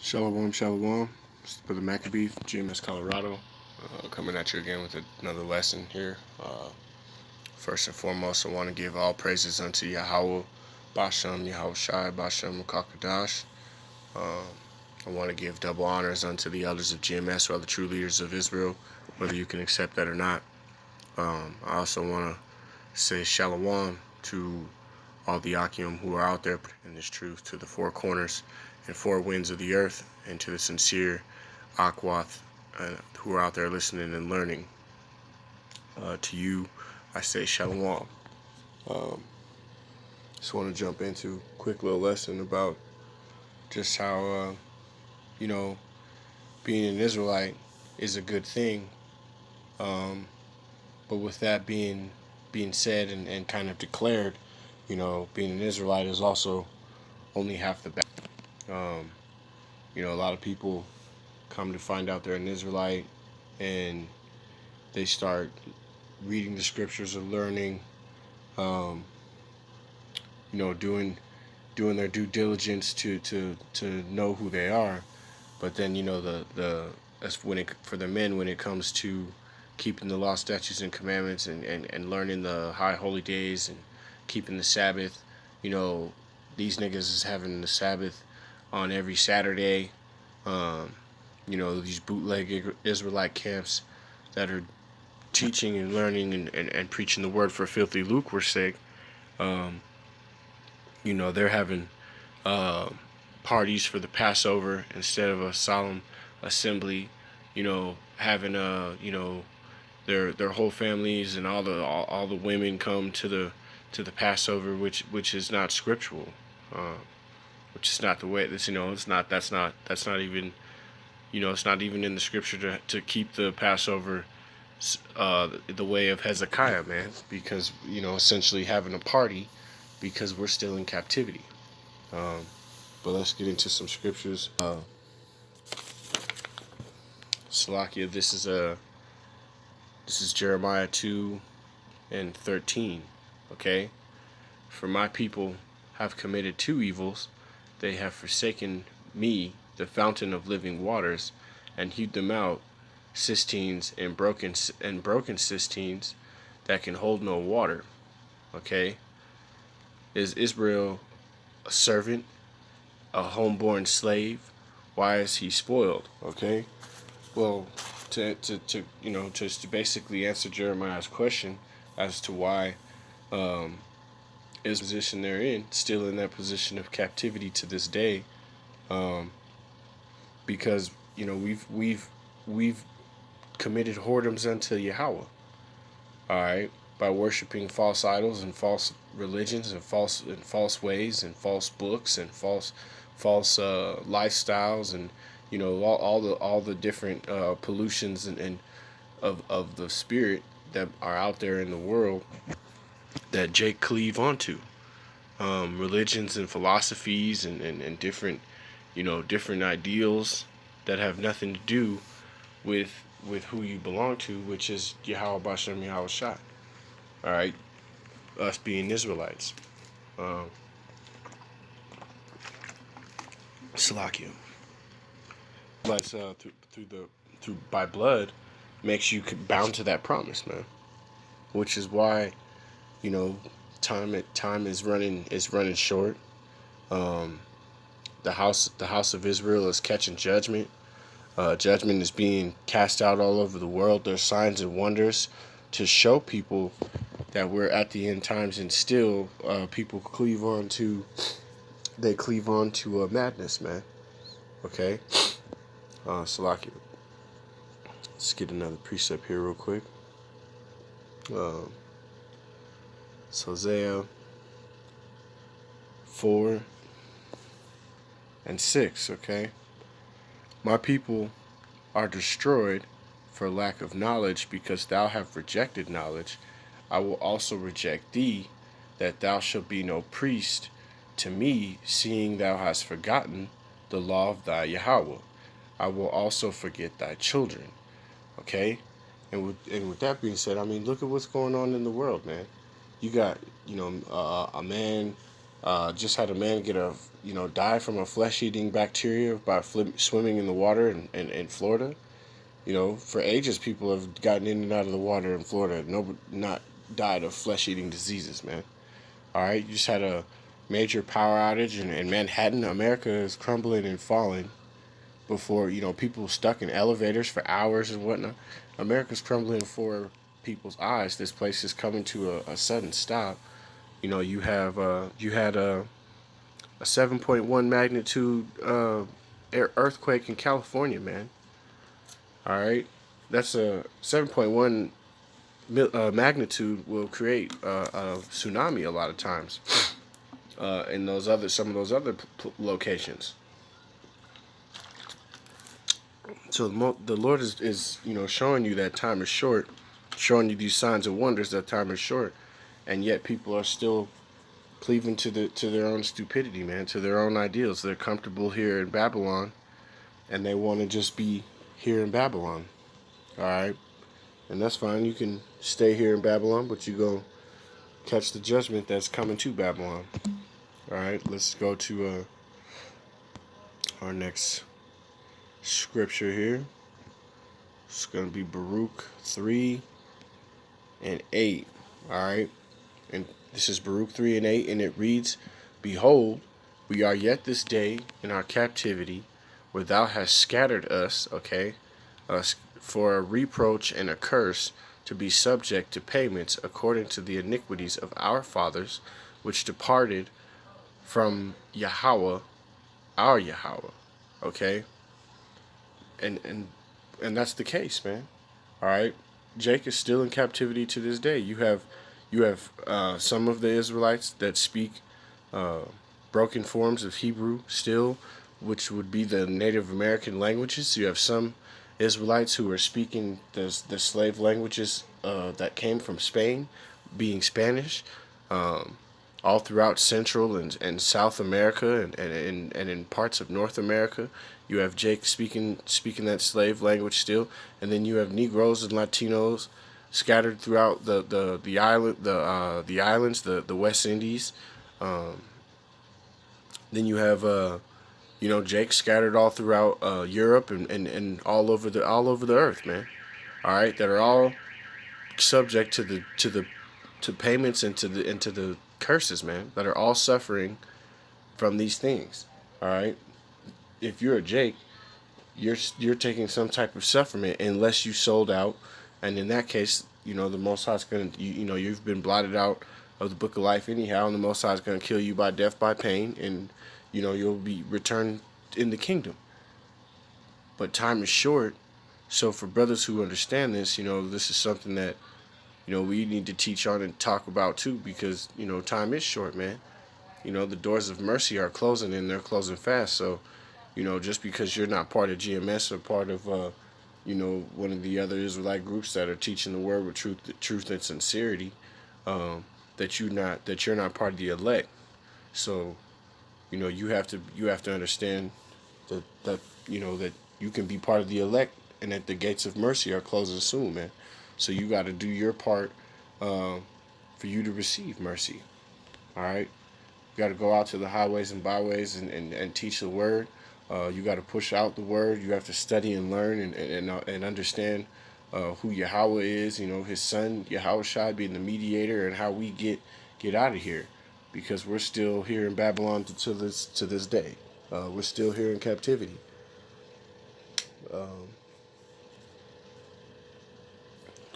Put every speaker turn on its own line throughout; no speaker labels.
Shalom, shalom. It's Brother Maccabee, GMS Colorado, coming at you again with another lesson here. First and foremost, I want to give all praises unto Yahweh, Bashem, Yahweh Shai, Bashem, Mukakadash. I want to give double honors unto the elders of GMS, or the true leaders of Israel, whether you can accept that or not. I also want to say shalom to all the Akim who are out there in this truth, to the four corners and four winds of the earth, and to the sincere Akwath who are out there listening and learning. To you, I say shalom. Just want to jump into a quick little lesson about just how, being an Israelite is a good thing. But with that being said and kind of declared, being an Israelite is also only half the battle. A lot of people come to find out they're an Israelite and they start reading the scriptures or learning, doing their due diligence to know who they are. But then that's for the men, when it comes to keeping the law, statutes, and commandments, and learning the high holy days and keeping the Sabbath. These niggas is having the Sabbath on every Saturday. These bootleg Israelite camps that are teaching and learning and preaching the word for filthy lucre's sake. They're having parties for the Passover instead of a solemn assembly. Having their whole families and all the women come to the Passover, which is not scriptural, which is not the way. That's not even it's not even in the scripture to keep the Passover the way of Hezekiah, man, because essentially having a party because we're still in captivity. But let's get into some scriptures. Salakia, this is Jeremiah 2:13. Okay, for my people have committed two evils; they have forsaken me, the fountain of living waters, and hewed them out cisterns and broken cisterns that can hold no water. Okay, is Israel a servant, a homeborn slave? Why is he spoiled? Okay, well, to basically answer Jeremiah's question as to why is the position they're in, still in that position of captivity to this day, because we've committed whoredoms unto Yahweh. All right, by worshiping false idols and false religions and false ways and false books and false lifestyles, and all the different pollutions and of the spirit that are out there in the world that Jake cleave onto. Religions and philosophies and different different ideals that have nothing to do with who you belong to, which is Yahweh Bashem, Yahweh Shai. All right, us being Israelites. Salakia. Through by blood makes you bound to that promise, man. Which is why, time is running short. The house of Israel is catching judgment. Judgment is being cast out all over the world. There's signs and wonders to show people that we're at the end times, and still people cleave on to madness, man. Okay, Salakia. Let's get another precept here real quick. It's Hosea 4:6. Okay, my people are destroyed for lack of knowledge, because thou have rejected knowledge. I will also reject thee, that thou shalt be no priest to me, seeing thou hast forgotten the law of thy Yahweh. I will also forget thy children. Okay, and with that being said, I mean, look at what's going on in the world, man. You got a man Just had a man get die from a flesh-eating bacteria by swimming in the water in Florida. For ages, people have gotten in and out of the water in Florida. No, not died of flesh-eating diseases, man. All right, you just had a major power outage in Manhattan. America is crumbling and falling before people stuck in elevators for hours and whatnot. America's crumbling before people's eyes. This place is coming to a sudden stop. You had a 7.1 magnitude earthquake in California, man. All right, that's a 7.1 magnitude will create a tsunami a lot of times in some of those other locations. So the Lord is showing you that time is short, showing you these signs and wonders that time is short, and yet people are still cleaving to their own stupidity, man, to their own ideals. They're comfortable here in Babylon, and they want to just be here in Babylon. All right, and that's fine. You can stay here in Babylon, but you go catch the judgment that's coming to Babylon. All right, let's go to our next scripture here. It's going to be Baruch 3 and 8. All right, and this is Baruch 3 and 8, and it reads, "Behold, we are yet this day in our captivity, where thou hast scattered us, us for a reproach and a curse, to be subject to payments according to the iniquities of our fathers, which departed from Yahweh, our Yahweh." Okay, and that's the case, man. All right, Jake is still in captivity to this day. You have some of the Israelites that speak broken forms of Hebrew still, which would be the Native American languages. You have some Israelites who are speaking the slave languages that came from Spain, being Spanish, all throughout Central and South America and in parts of North America. You have Jake speaking that slave language still, and then you have Negroes and Latinos scattered throughout the islands, the West Indies. Then you have Jake scattered all throughout Europe and all over the earth, man. All right, that are all subject to payments and to the curses, man. That are all suffering from these things. All right, if you're a Jake, you're taking some type of suffering unless you sold out, and in that case, the Most High is gonna you've been blotted out of the book of life anyhow, and the Most High is gonna kill you by death by pain, and you'll be returned in the kingdom. But time is short, so for brothers who understand this, this is something that we need to teach on and talk about too, because time is short, man. The doors of mercy are closing, and they're closing fast. So just because you're not part of GMS or part of one of the other Israelite groups that are teaching the word with truth and sincerity, that you're not part of the elect. So you have to understand that that you can be part of the elect, and that the gates of mercy are closing soon, man. So you got to do your part for you to receive mercy. All right, you got to go out to the highways and byways and teach the word. You got to push out the word. You have to study and learn and understand who Yahweh is. His son Yahweh Shai being the mediator, and how we get out of here, because we're still here in Babylon to this day. We're still here in captivity.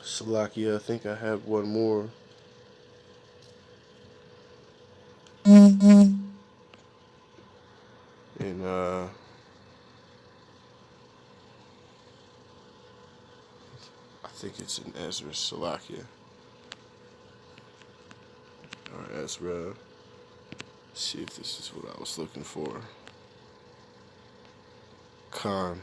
Salakia, I think I have one more. And I think it's in Ezra, Salakia. Or Ezra. Let's see if this is what I was looking for. Khan.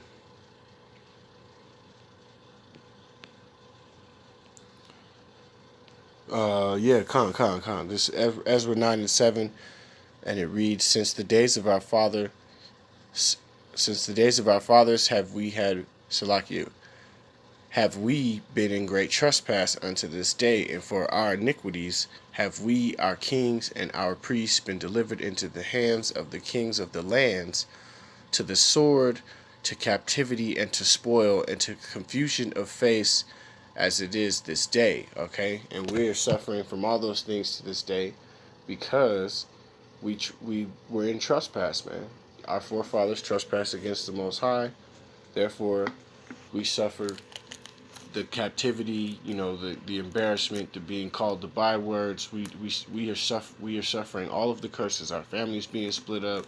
Khan. This is Ezra 9 and 7, and it reads, since the days of our fathers have we had Salakia. Have we been in great trespass unto this day, and for our iniquities have we, our kings and our priests, been delivered into the hands of the kings of the lands, to the sword, to captivity, and to spoil, and to confusion of face, as it is this day. Okay, and we are suffering from all those things to this day because we were in trespass, man. Our forefathers trespassed against the Most High. Therefore, we suffer the captivity, the embarrassment, the being called the bywords. We are suffering all of the curses. Our families being split up,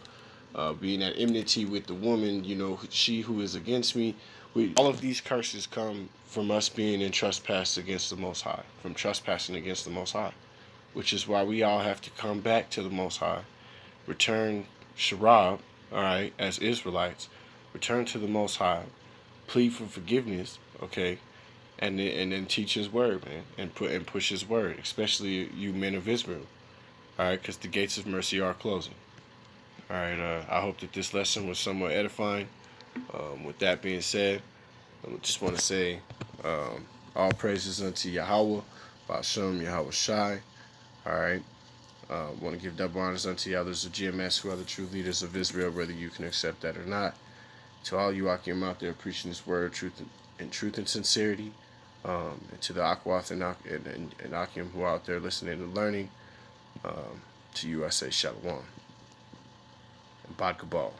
being at enmity with the woman, she who is against me. All of these curses come from us being in trespass against the Most High, from trespassing against the Most High, which is why we all have to come back to the Most High, return Chaarab, all right, as Israelites, return to the Most High, plead for forgiveness, okay, and then teach His word, man, and push His word, especially you men of Israel, all right, because the gates of mercy are closing. All right, I hope that this lesson was somewhat edifying. With that being said, I just want to say all praises unto Yahweh, Ba'ashem Yahweh Shai. All right. Want to give double honors unto the others of GMS, who are the true leaders of Israel, whether you can accept that or not. To all you Akim out there preaching this word, truth and sincerity, and to the Akwath and Akim who are out there listening and learning, to you I say Shalom and Bad Kabal.